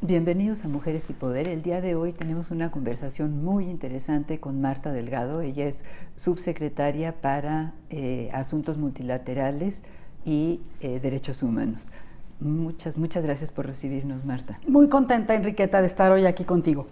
Bienvenidos a Mujeres y Poder. El día de hoy tenemos una conversación muy interesante con Marta Delgado. Ella es subsecretaria para Asuntos Multilaterales y Derechos Humanos. Muchas gracias por recibirnos, Marta. Muy contenta, Enriqueta, de estar hoy aquí contigo.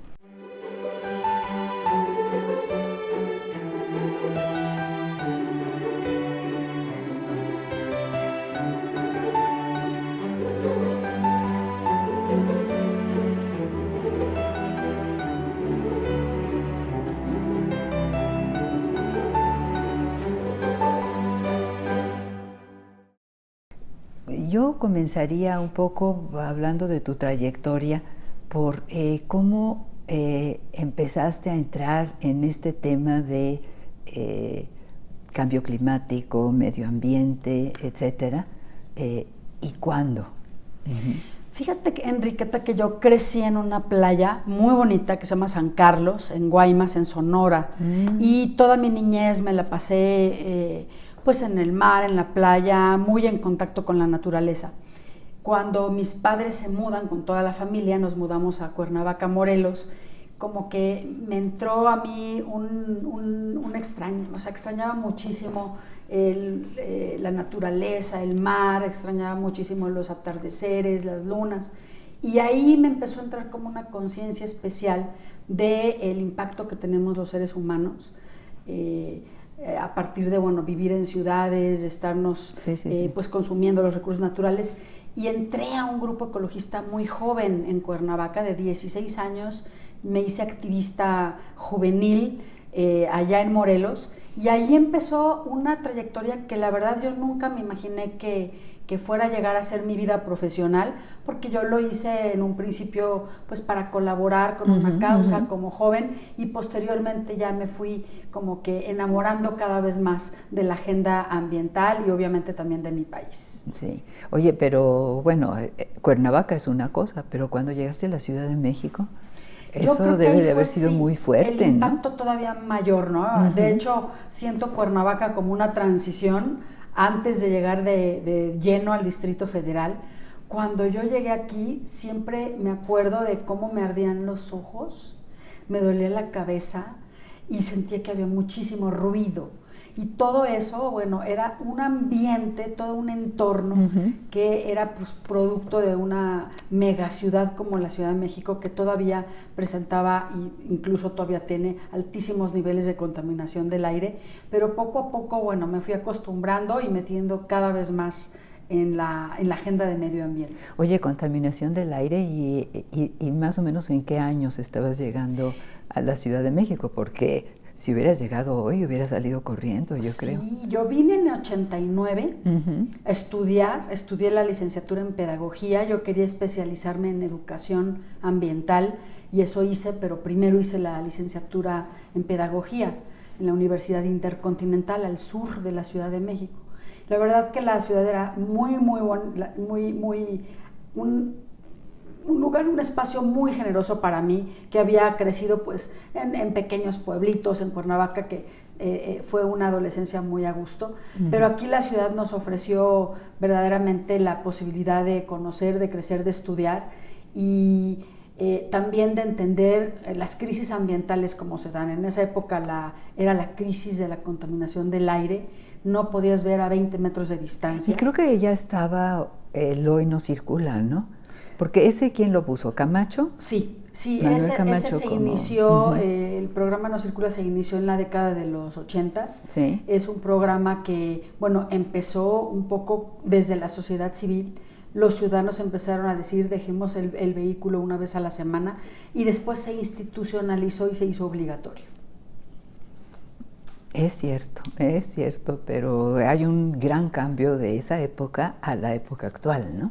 Yo comenzaría un poco hablando de tu trayectoria por cómo empezaste a entrar en este tema de cambio climático, medio ambiente, etcétera, y cuándo. Fíjate, Enriqueta, que yo crecí en una playa muy bonita que se llama San Carlos, en Guaymas, en Sonora, y toda mi niñez me la pasé pues en el mar, en la playa, muy en contacto con la naturaleza. Cuando mis padres se mudan con toda la familia, nos mudamos a Cuernavaca, Morelos, como que me entró a mí un extraño, o sea, extrañaba muchísimo la naturaleza, el mar, extrañaba muchísimo los atardeceres, las lunas, y ahí me empezó a entrar como una conciencia especial del impacto que tenemos los seres humanos, a partir de, bueno, vivir en ciudades, de estarnos pues consumiendo los recursos naturales, y entré a un grupo ecologista muy joven en Cuernavaca, de 16 años, me hice activista juvenil allá en Morelos, y ahí empezó una trayectoria que la verdad yo nunca me imaginé que fuera a llegar a ser mi vida profesional, porque yo lo hice en un principio pues para colaborar con una causa como joven, y posteriormente ya me fui como que enamorando cada vez más de la agenda ambiental y obviamente también de mi país. Sí, oye, pero bueno, Cuernavaca es una cosa, pero cuando llegaste a la Ciudad de México, eso debe de haber sido muy fuerte, el impacto, ¿no? Todavía mayor, ¿no? De hecho, siento Cuernavaca como una transición antes de llegar de lleno al Distrito Federal. Cuando yo llegué aquí, siempre me acuerdo de cómo me ardían los ojos, me dolía la cabeza y sentía que había muchísimo ruido. Y todo eso, bueno, era un ambiente, todo un entorno que era pues, producto de una megaciudad como la Ciudad de México, que todavía presentaba e incluso todavía tiene altísimos niveles de contaminación del aire, pero poco a poco, bueno, me fui acostumbrando y metiendo cada vez más en la agenda de medio ambiente. Oye, contaminación del aire y más o menos ¿en qué años estabas llegando a la Ciudad de México? Porque si hubieras llegado hoy, hubieras salido corriendo, yo creo. Sí, yo vine en el 89 a estudiar, estudié la licenciatura en pedagogía, yo quería especializarme en educación ambiental y eso hice, pero primero hice la licenciatura en pedagogía en la Universidad Intercontinental al sur de la Ciudad de México. La verdad que la ciudad era un lugar, un espacio muy generoso para mí, que había crecido pues en pequeños pueblitos, en Cuernavaca, que fue una adolescencia muy a gusto, pero aquí la ciudad nos ofreció verdaderamente la posibilidad de conocer, de crecer, de estudiar y también de entender las crisis ambientales como se dan. En esa época era la crisis de la contaminación del aire, no podías ver a 20 metros de distancia. Y creo que ya estaba el Hoy No Circula, ¿no? Porque ese, ¿quién lo puso? ¿Camacho? Sí, ese se inició, el programa No Circula se inició en la década de los 80s. Sí. Es un programa que, bueno, empezó un poco desde la sociedad civil. Los ciudadanos empezaron a decir, dejemos el vehículo una vez a la semana, y después se institucionalizó y se hizo obligatorio. Es cierto, pero hay un gran cambio de esa época a la época actual, ¿no?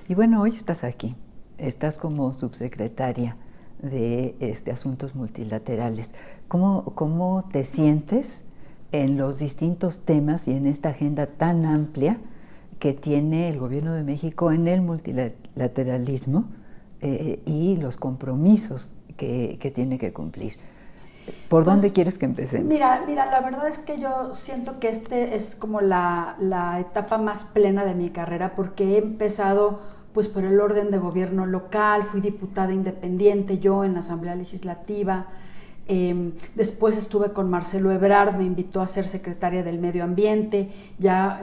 Y bueno, hoy estás aquí, estás como subsecretaria de Asuntos Multilaterales. ¿Cómo te sientes en los distintos temas y en esta agenda tan amplia que tiene el Gobierno de México en el multilateralismo y los compromisos que tiene que cumplir? ¿Por dónde quieres que empecemos? Mira, la verdad es que yo siento que este es como la etapa más plena de mi carrera, porque he empezado pues por el orden de gobierno local, fui diputada independiente yo en la Asamblea Legislativa. Después estuve con Marcelo Ebrard, me invitó a ser secretaria del Medio Ambiente, ya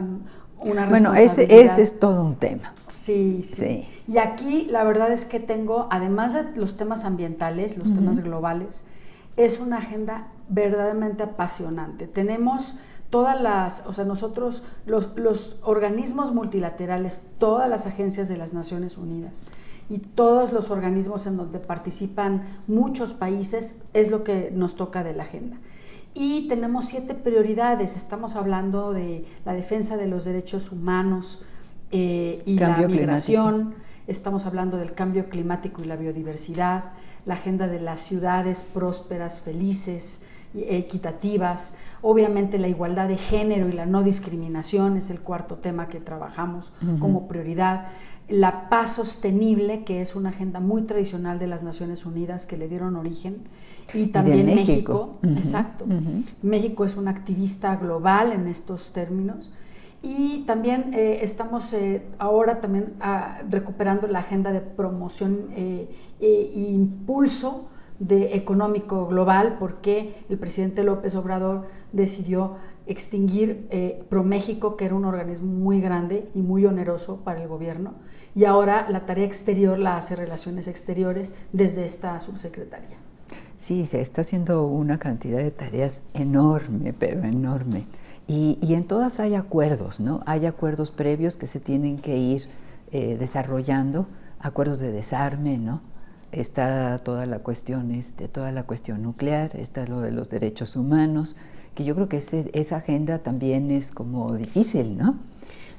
una Bueno, responsabilidad. ese es todo un tema. Sí. Y aquí la verdad es que tengo, además de los temas ambientales, los temas globales, es una agenda verdaderamente apasionante. Tenemos todas las, o sea, nosotros, los organismos multilaterales, todas las agencias de las Naciones Unidas y todos los organismos en donde participan muchos países, es lo que nos toca de la agenda. Y tenemos 7 prioridades. Estamos hablando de la defensa de los derechos humanos y la migración. Climático. Estamos hablando del cambio climático y la biodiversidad, la agenda de las ciudades prósperas, felices, equitativas, obviamente la igualdad de género y la no discriminación es el 4º tema que trabajamos como prioridad, la paz sostenible, que es una agenda muy tradicional de las Naciones Unidas que le dieron origen, y también y México. Exacto. México es un activista global en estos términos. Y también estamos ahora también recuperando la agenda de promoción e impulso económico global, porque el presidente López Obrador decidió extinguir ProMéxico, que era un organismo muy grande y muy oneroso para el gobierno, y ahora la tarea exterior la hace Relaciones Exteriores desde esta subsecretaría. Sí, se está haciendo una cantidad de tareas enorme, pero enorme. Y en todas hay acuerdos, ¿no? Hay acuerdos previos que se tienen que ir desarrollando, acuerdos de desarme, ¿no? Está toda la cuestión nuclear, está lo de los derechos humanos, que yo creo que esa agenda también es como difícil, ¿no?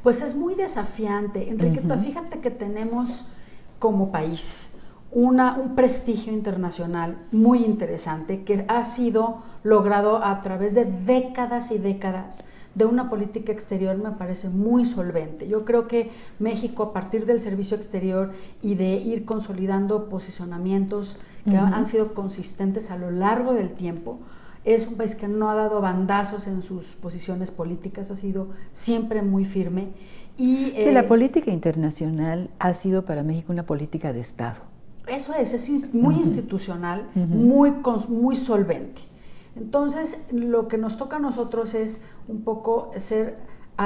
Pues es muy desafiante, Enriqueta. Fíjate que tenemos como país un prestigio internacional muy interesante que ha sido logrado a través de décadas y décadas de una política exterior, me parece muy solvente. Yo creo que México, a partir del servicio exterior y de ir consolidando posicionamientos que han sido consistentes a lo largo del tiempo, es un país que no ha dado bandazos en sus posiciones políticas, ha sido siempre muy firme. Y, sí, la política internacional ha sido para México una política de Estado. Eso es muy institucional, muy solvente. Entonces, lo que nos toca a nosotros es un poco ser,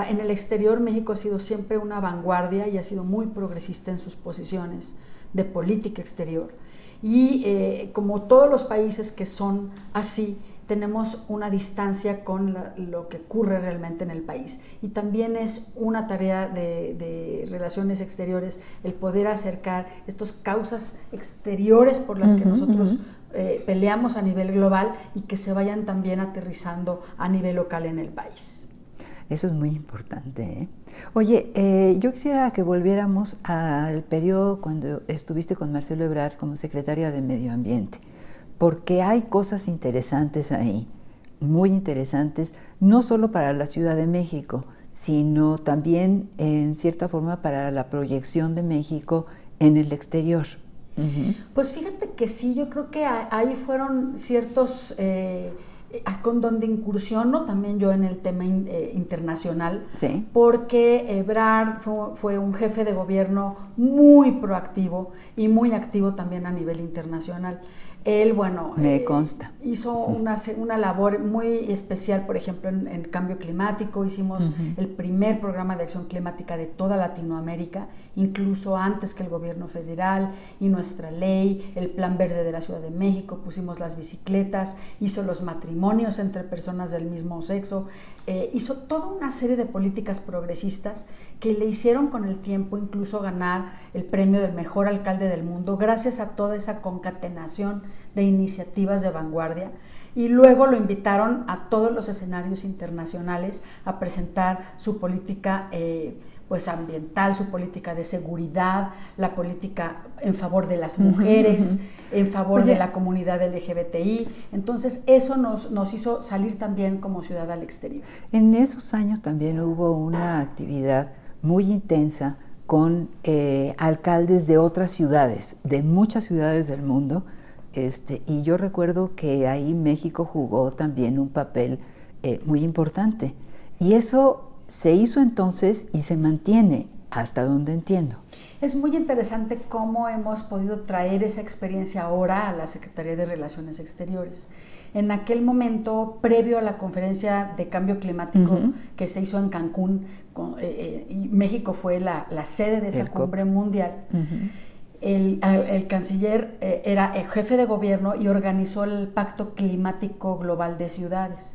en el exterior México ha sido siempre una vanguardia y ha sido muy progresista en sus posiciones de política exterior. Y como todos los países que son así, tenemos una distancia con lo que ocurre realmente en el país. Y también es una tarea de Relaciones Exteriores el poder acercar estas causas exteriores por las que nosotros peleamos a nivel global y que se vayan también aterrizando a nivel local en el país. Eso es muy importante, ¿eh? Oye, yo quisiera que volviéramos al periodo cuando estuviste con Marcelo Ebrard como secretaria de Medio Ambiente, porque hay cosas interesantes ahí, muy interesantes, no solo para la Ciudad de México, sino también en cierta forma para la proyección de México en el exterior. Pues fíjate que sí, yo creo que ahí fueron ciertos con donde incursiono también yo en el tema internacional, sí, porque Ebrard fue un jefe de gobierno muy proactivo y muy activo también a nivel internacional. Él, bueno, me consta, hizo una labor muy especial, por ejemplo, en cambio climático. Hicimos el primer programa de acción climática de toda Latinoamérica, incluso antes que el gobierno federal, y nuestra ley, el Plan Verde de la Ciudad de México, pusimos las bicicletas, hizo los matrimonios entre personas del mismo sexo, hizo toda una serie de políticas progresistas que le hicieron con el tiempo incluso ganar el premio del mejor alcalde del mundo, gracias a toda esa concatenación de iniciativas de vanguardia. Y luego lo invitaron a todos los escenarios internacionales a presentar su política pues ambiental, su política de seguridad, la política en favor de las mujeres, en favor de la comunidad LGBTI. Entonces eso nos hizo salir también como ciudad al exterior. En esos años también hubo una actividad muy intensa con alcaldes de otras ciudades, de muchas ciudades del mundo, y yo recuerdo que ahí México jugó también un papel muy importante. Y eso se hizo entonces y se mantiene hasta donde entiendo. Es muy interesante cómo hemos podido traer esa experiencia ahora a la Secretaría de Relaciones Exteriores. En aquel momento, previo a la conferencia de cambio climático que se hizo en Cancún, y México fue la sede de esa cumbre mundial, el canciller era el jefe de gobierno y organizó el Pacto Climático Global de Ciudades.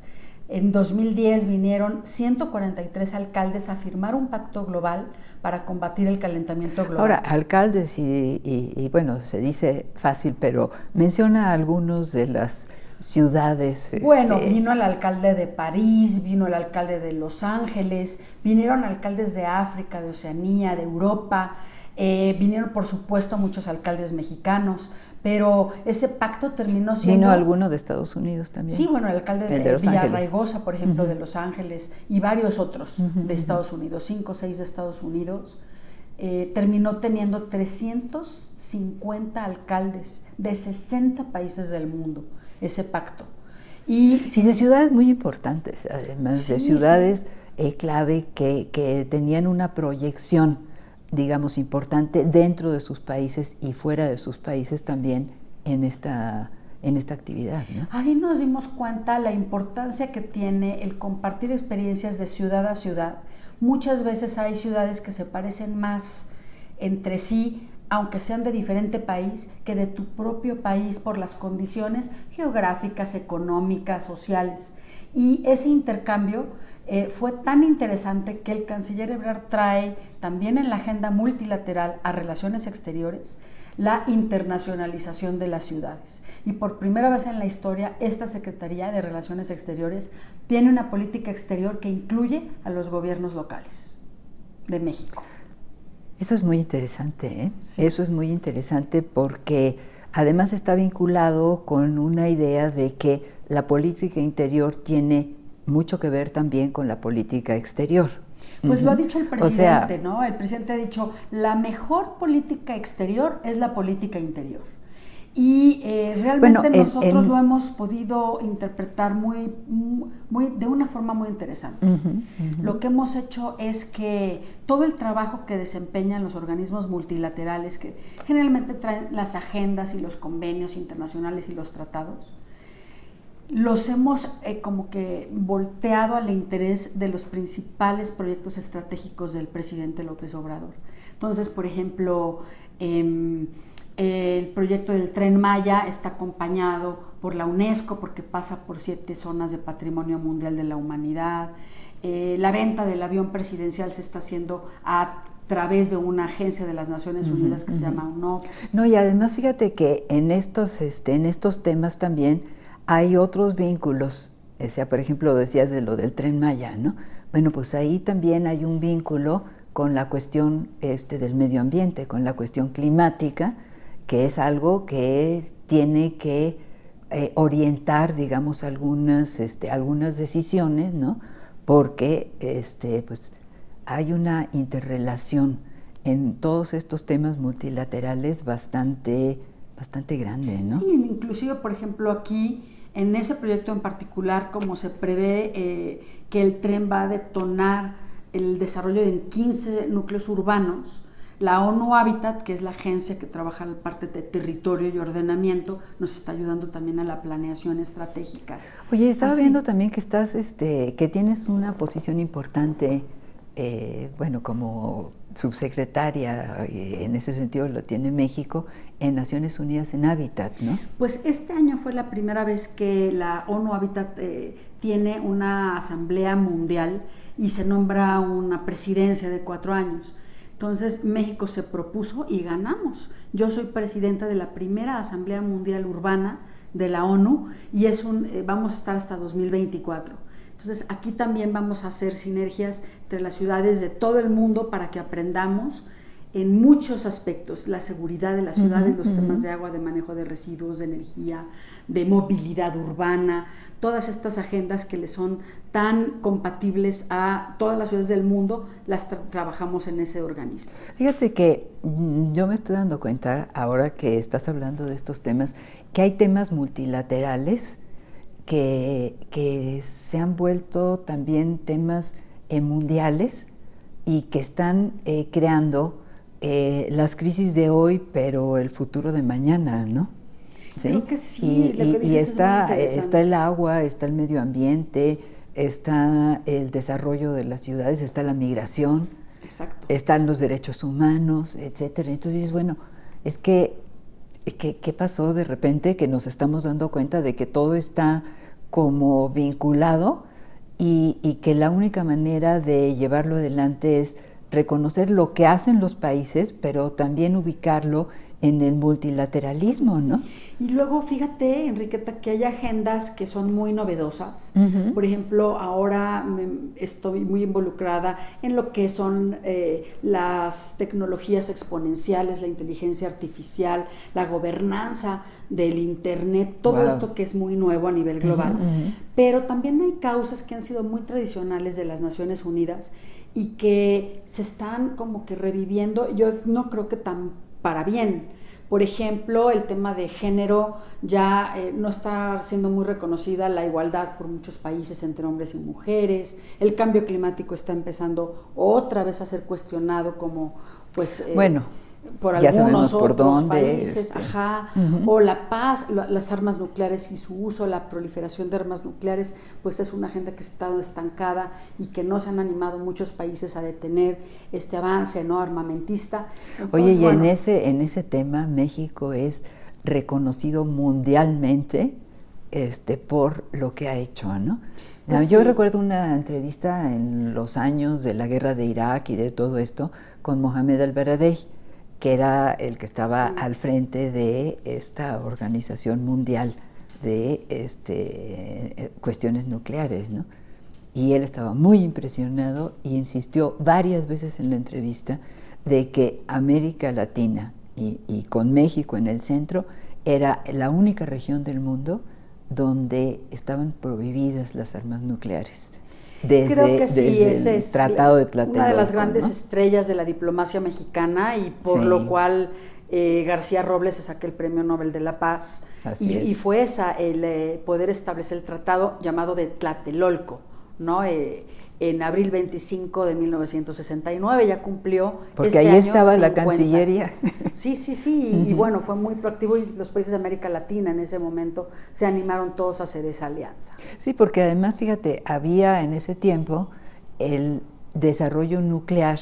En 2010 vinieron 143 alcaldes a firmar un pacto global para combatir el calentamiento global. Ahora, alcaldes y bueno, se dice fácil, pero menciona algunos de las ciudades. Bueno, vino el alcalde de París, vino el alcalde de Los Ángeles, vinieron alcaldes de África, de Oceanía, de Europa. Vinieron, por supuesto, muchos alcaldes mexicanos, pero ese pacto terminó siendo... ¿Vino alguno de Estados Unidos también? Sí, bueno, el alcalde de Villarraigosa, por ejemplo, de Los Ángeles, y varios otros de Estados Unidos, 5 o 6 de Estados Unidos. Terminó teniendo 350 alcaldes de 60 países del mundo, ese pacto. Y de ciudades muy importantes, además de ciudades clave que tenían una proyección, digamos, importante dentro de sus países y fuera de sus países también en esta actividad, ¿no? Ahí nos dimos cuenta la importancia que tiene el compartir experiencias de ciudad a ciudad. Muchas veces hay ciudades que se parecen más entre sí, aunque sean de diferente país, que de tu propio país por las condiciones geográficas, económicas, sociales. Y ese intercambio fue tan interesante que el canciller Ebrard trae también en la agenda multilateral a Relaciones Exteriores la internacionalización de las ciudades. Y por primera vez en la historia, esta Secretaría de Relaciones Exteriores tiene una política exterior que incluye a los gobiernos locales de México. Eso es muy interesante, ¿eh? Sí. Eso es muy interesante porque además está vinculado con una idea de que la política interior tiene mucho que ver también con la política exterior. Pues lo ha dicho el presidente, ¿no? El presidente ha dicho, la mejor política exterior es la política interior. Y realmente nosotros lo hemos podido interpretar de una forma muy interesante. Lo que hemos hecho es que todo el trabajo que desempeñan los organismos multilaterales, que generalmente traen las agendas y los convenios internacionales y los tratados, los hemos como que volteado al interés de los principales proyectos estratégicos del presidente López Obrador. Entonces, por ejemplo, el proyecto del Tren Maya está acompañado por la UNESCO porque pasa por 7 zonas de Patrimonio Mundial de la Humanidad. La venta del avión presidencial se está haciendo a través de una agencia de las Naciones Unidas que se llama UNOPS. No, y además fíjate que en estos temas también hay otros vínculos. O sea, por ejemplo, decías de lo del Tren Maya, ¿no? Bueno, pues ahí también hay un vínculo con la cuestión del medio ambiente, con la cuestión climática, que es algo que tiene que orientar, digamos, algunas decisiones, ¿no? Porque pues hay una interrelación en todos estos temas multilaterales bastante grande, ¿no? Sí, inclusive, por ejemplo, aquí, en ese proyecto en particular, como se prevé que el tren va a detonar el desarrollo de 15 núcleos urbanos, la ONU Habitat, que es la agencia que trabaja en la parte de territorio y ordenamiento, nos está ayudando también a la planeación estratégica. Oye, estaba viendo también que que tienes una posición importante, como subsecretaria, en ese sentido lo tiene México, en Naciones Unidas en Hábitat, ¿no? Pues este año fue la primera vez que la ONU Habitat tiene una asamblea mundial y se nombra una presidencia de 4 años. Entonces México se propuso y ganamos. Yo soy presidenta de la primera Asamblea Mundial Urbana de la ONU y vamos a estar hasta 2024. Entonces aquí también vamos a hacer sinergias entre las ciudades de todo el mundo para que aprendamos en muchos aspectos, la seguridad de las ciudades, los temas de agua, de manejo de residuos, de energía, de movilidad urbana, todas estas agendas que le son tan compatibles a todas las ciudades del mundo, las trabajamos en ese organismo. Fíjate que yo me estoy dando cuenta, ahora que estás hablando de estos temas, que hay temas multilaterales que se han vuelto también temas mundiales, y que están creando las crisis de hoy, pero el futuro de mañana, ¿no? ¿Sí? Creo que sí, lo que dices y es muy interesante. está el agua, está el medio ambiente, está el desarrollo de las ciudades, está la migración, Exacto. están los derechos humanos, etcétera. Entonces, bueno, es que ¿qué pasó de repente? Que nos estamos dando cuenta de que todo está como vinculado y que la única manera de llevarlo adelante es reconocer lo que hacen los países, pero también ubicarlo en el multilateralismo, ¿no? Y luego fíjate, Enriqueta, que hay agendas que son muy novedosas. Uh-huh. Por ejemplo, ahora estoy muy involucrada en lo que son las tecnologías exponenciales, la inteligencia artificial, la gobernanza del Internet, todo esto que es muy nuevo a nivel global. Uh-huh. Pero también hay causas que han sido muy tradicionales de las Naciones Unidas y que se están como que reviviendo. Yo no creo que tan para bien. Por ejemplo, el tema de género ya no está siendo muy reconocida la igualdad por muchos países entre hombres y mujeres. El cambio climático está empezando otra vez a ser cuestionado como, pues, bueno, por ya algunos por otros dónde, países, o la paz, las armas nucleares y su uso, la proliferación de armas nucleares, pues es una agenda que ha estado estancada y que no se han animado muchos países a detener este avance, ¿no?, armamentista. Entonces, oye, y bueno, en ese tema México es reconocido mundialmente por lo que ha hecho, ¿no? Pues yo recuerdo una entrevista en los años de la guerra de Irak y de todo esto con Mohamed al-Baradei, que era el que estaba al frente de esta organización mundial de cuestiones nucleares, ¿no? Y él estaba muy impresionado y insistió varias veces en la entrevista de que América Latina y con México en el centro era la única región del mundo donde estaban prohibidas las armas nucleares. Creo que sí, desde el Tratado de Tlatelolco, una de las grandes, ¿no?, estrellas de la diplomacia mexicana y por lo cual García Robles se saca el Premio Nobel de la Paz. Así es. Y fue el poder establecer el tratado llamado de Tlatelolco, ¿no? En abril 25 de 1969 ya cumplió. Porque ahí estaba la Cancillería. Sí, y bueno, fue muy proactivo y los países de América Latina en ese momento se animaron todos a hacer esa alianza. Sí, porque además, fíjate, había en ese tiempo el desarrollo nuclear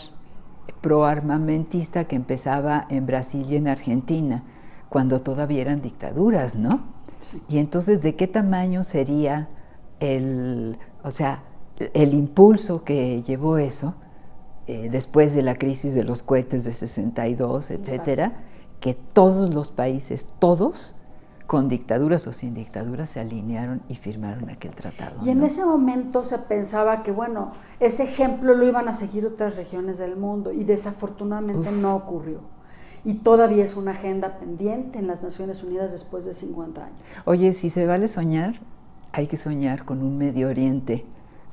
proarmamentista que empezaba en Brasil y en Argentina, cuando todavía eran dictaduras, ¿no? Sí. Y entonces, ¿de qué tamaño sería el impulso que llevó eso, después de la crisis de los cohetes de 62, etcétera? Exacto. Que todos los países, todos, con dictaduras o sin dictaduras, se alinearon y firmaron aquel tratado. Y en ese momento se pensaba que, bueno, ese ejemplo lo iban a seguir otras regiones del mundo y desafortunadamente no ocurrió. Y todavía es una agenda pendiente en las Naciones Unidas después de 50 años. Oye, si se vale soñar, hay que soñar con un Medio Oriente,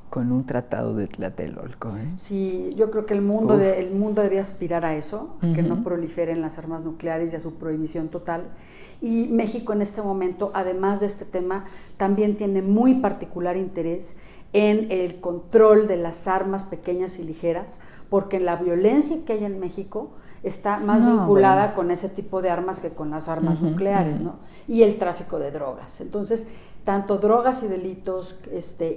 con un tratado de Tlatelolco, ¿eh? Sí, yo creo que el mundo debía aspirar a eso, a que no proliferen las armas nucleares y a su prohibición total. Y México en este momento, además de este tema, también tiene muy particular interés en el control de las armas pequeñas y ligeras, porque la violencia que hay en México está más vinculada con ese tipo de armas que con las armas nucleares, ¿no? Y el tráfico de drogas. Entonces, tanto drogas y delitos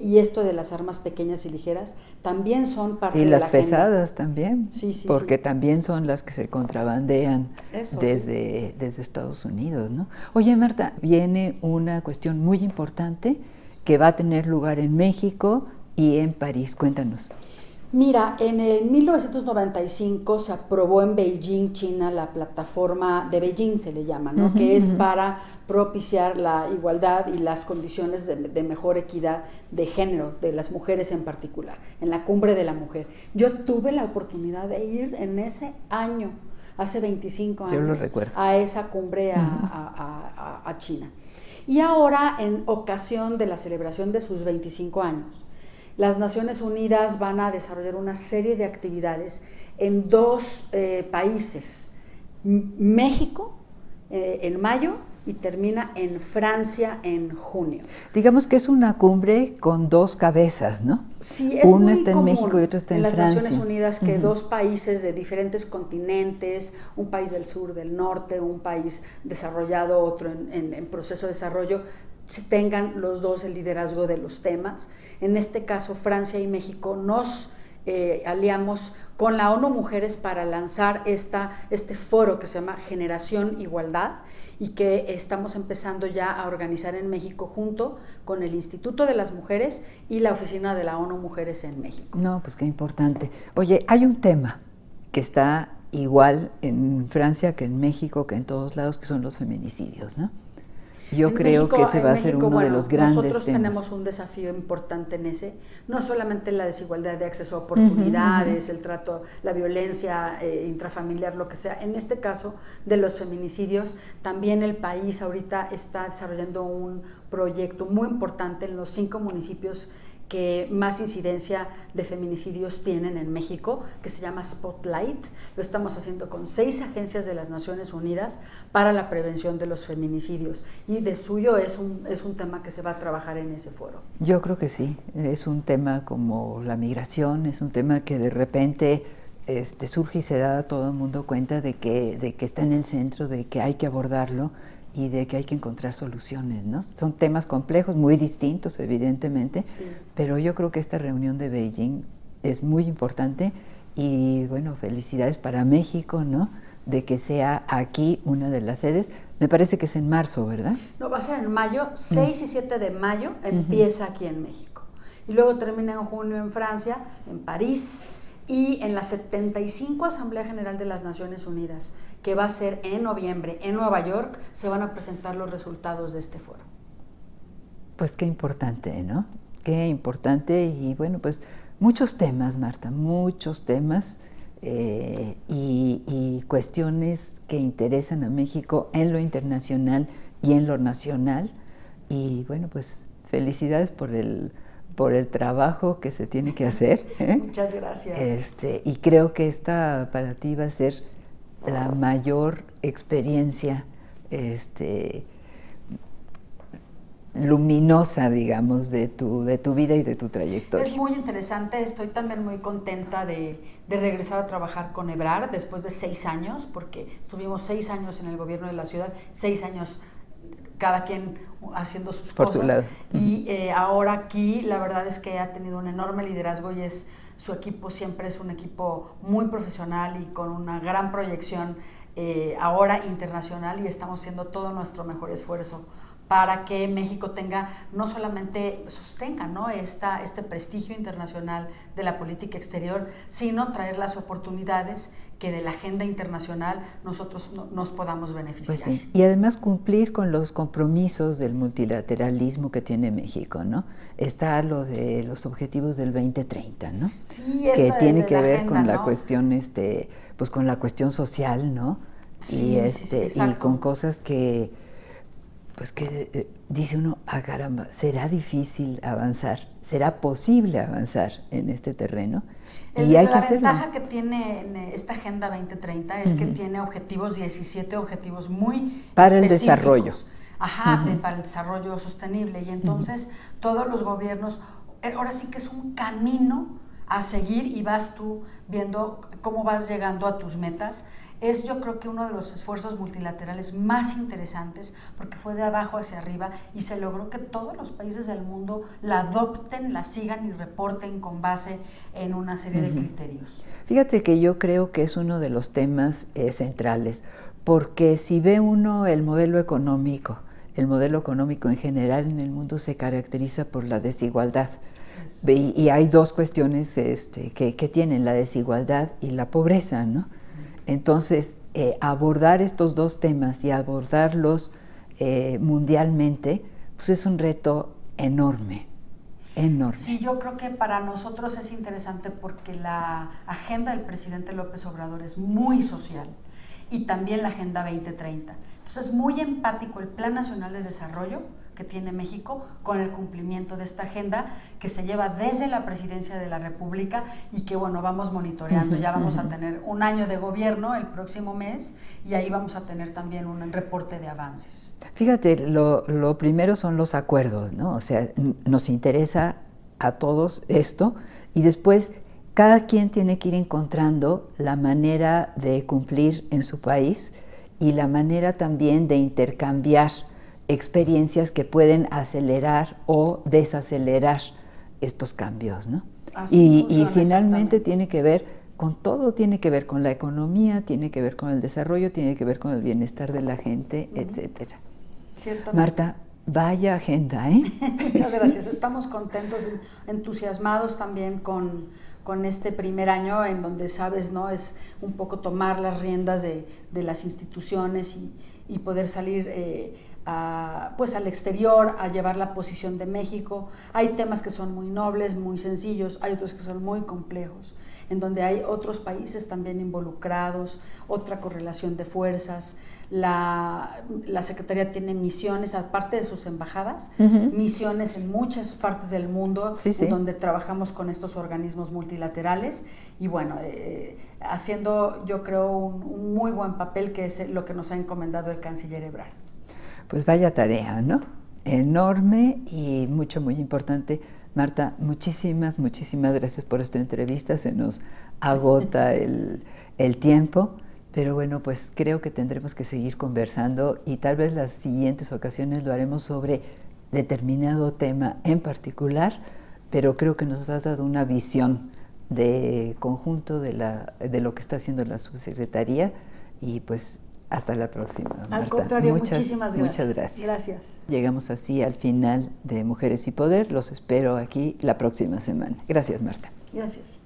y esto de las armas pequeñas y ligeras también son parte de la agenda. Y las pesadas también, sí, porque también son las que se contrabandean desde Estados Unidos, ¿no? Oye, Marta, viene una cuestión muy importante que va a tener lugar en México y en París. Cuéntanos. Mira, en el 1995 se aprobó en Beijing, China, la plataforma de Beijing, se le llama, ¿no? Que es para propiciar la igualdad y las condiciones de mejor equidad de género, de las mujeres en particular, en la cumbre de la mujer. Yo tuve la oportunidad de ir en ese año, hace 25 años, yo lo recuerdo, a esa cumbre a China. Y ahora, en ocasión de la celebración de sus 25 años, las Naciones Unidas van a desarrollar una serie de actividades en dos países, México en mayo y termina en Francia en junio. Digamos que es una cumbre con dos cabezas, ¿no? Sí, es uno muy está en común México y otro está en las Francia. Naciones Unidas que dos países de diferentes continentes, un país del sur, del norte, un país desarrollado, otro en proceso de desarrollo, tengan los dos el liderazgo de los temas. En este caso, Francia y México nos aliamos con la ONU Mujeres para lanzar este foro que se llama Generación Igualdad y que estamos empezando ya a organizar en México junto con el Instituto de las Mujeres y la Oficina de la ONU Mujeres en México. No, pues qué importante. Oye, hay un tema que está igual en Francia que en México, que en todos lados, que son los feminicidios, ¿no? Yo creo que ese va a ser uno de los grandes temas. Nosotros tenemos un desafío importante en ese, no solamente la desigualdad de acceso a oportunidades, el trato, la violencia intrafamiliar, lo que sea. En este caso de los feminicidios, también el país ahorita está desarrollando un proyecto muy importante en los 5 municipios que más incidencia de feminicidios tienen en México, que se llama Spotlight. Lo estamos haciendo con 6 agencias de las Naciones Unidas para la prevención de los feminicidios. Y de suyo es un tema que se va a trabajar en ese foro. Yo creo que sí. Es un tema como la migración, es un tema que de repente surge y se da a todo el mundo cuenta de que está en el centro, de que hay que abordarlo y de que hay que encontrar soluciones, ¿no? Son temas complejos, muy distintos, evidentemente, sí, pero yo creo que esta reunión de Beijing es muy importante y, bueno, felicidades para México, ¿no?, de que sea aquí una de las sedes. Me parece que es en marzo, ¿verdad? No, va a ser en mayo, 6 y 7 de mayo empieza aquí en México. Y luego termina en junio en Francia, en París, y en la 75 Asamblea General de las Naciones Unidas, que va a ser en noviembre en Nueva York, se van a presentar los resultados de este foro. Pues qué importante, ¿no? Qué importante y bueno, pues muchos temas, Marta, muchos temas y cuestiones que interesan a México en lo internacional y en lo nacional y bueno, pues felicidades por el trabajo que se tiene que hacer. Muchas gracias. Y creo que esta para ti va a ser la mayor experiencia luminosa, digamos, de tu vida y de tu trayectoria. Es muy interesante, estoy también muy contenta de regresar a trabajar con EBRAR después de 6 años, porque estuvimos 6 años en el gobierno de la ciudad, 6 años cada quien haciendo sus por cosas. Su lado. Y ahora aquí la verdad es que ha tenido un enorme liderazgo y su equipo siempre es un equipo muy profesional y con una gran proyección ahora internacional y estamos haciendo todo nuestro mejor esfuerzo para que México tenga, no solamente sostenga, ¿no?, este prestigio internacional de la política exterior, sino traer las oportunidades que de la agenda internacional nosotros nos podamos beneficiar. Pues sí, y además cumplir con los compromisos del multilateralismo que tiene México, ¿no? Está lo de los objetivos del 2030, ¿no? Sí, que tiene que ver agenda, con la ¿no?, cuestión, pues con la cuestión social, ¿no? Sí, y con cosas que pues que dice uno, caramba, ¿será difícil avanzar? ¿Será posible avanzar en este terreno? Y hay que hacerlo. La ventaja que tiene esta Agenda 2030 es que tiene 17 objetivos muy para el desarrollo. Ajá, para el desarrollo sostenible. Y entonces todos los gobiernos, ahora sí que es un camino a seguir y vas tú viendo cómo vas llegando a tus metas. Es yo creo que uno de los esfuerzos multilaterales más interesantes porque fue de abajo hacia arriba y se logró que todos los países del mundo la adopten, la sigan y reporten con base en una serie de criterios. Fíjate que yo creo que es uno de los temas centrales porque si ve uno el modelo económico en general en el mundo se caracteriza por la desigualdad. Y hay dos cuestiones que tienen, la desigualdad y la pobreza, ¿no? Entonces, abordar estos dos temas y abordarlos mundialmente, pues es un reto enorme, enorme. Sí, yo creo que para nosotros es interesante porque la agenda del presidente López Obrador es muy social y también la Agenda 2030. Entonces es muy empático el Plan Nacional de Desarrollo que tiene México con el cumplimiento de esta agenda que se lleva desde la Presidencia de la República y que bueno, vamos monitoreando. Ya vamos a tener un año de gobierno el próximo mes y ahí vamos a tener también un reporte de avances. Fíjate, lo primero son los acuerdos, ¿no? O sea, nos interesa a todos esto y después cada quien tiene que ir encontrando la manera de cumplir en su país y la manera también de intercambiar experiencias que pueden acelerar o desacelerar estos cambios, ¿no? Y finalmente tiene que ver con todo, tiene que ver con la economía, tiene que ver con el desarrollo, tiene que ver con el bienestar de la gente, etcétera. Ciertamente. Marta, vaya agenda, ¿eh? Muchas gracias. Estamos contentos, entusiasmados también con este primer año en donde, sabes, ¿no? Es un poco tomar las riendas de las instituciones y poder salir pues al exterior, a llevar la posición de México. Hay temas que son muy nobles, muy sencillos, hay otros que son muy complejos, en donde hay otros países también involucrados, otra correlación de fuerzas. La Secretaría tiene misiones, aparte de sus embajadas, misiones en muchas partes del mundo, en donde trabajamos con estos organismos multilaterales y bueno, haciendo yo creo un muy buen papel, que es lo que nos ha encomendado el canciller Ebrard. Pues vaya tarea, ¿no? Enorme y muy importante. Marta, muchísimas gracias por esta entrevista. Se nos agota el tiempo, pero bueno, pues creo que tendremos que seguir conversando y tal vez las siguientes ocasiones lo haremos sobre determinado tema en particular, pero creo que nos has dado una visión de conjunto de lo que está haciendo la subsecretaría y pues hasta la próxima, Marta. Al contrario, muchísimas gracias. Muchas gracias. Gracias. Llegamos así al final de Mujeres y Poder. Los espero aquí la próxima semana. Gracias, Marta. Gracias.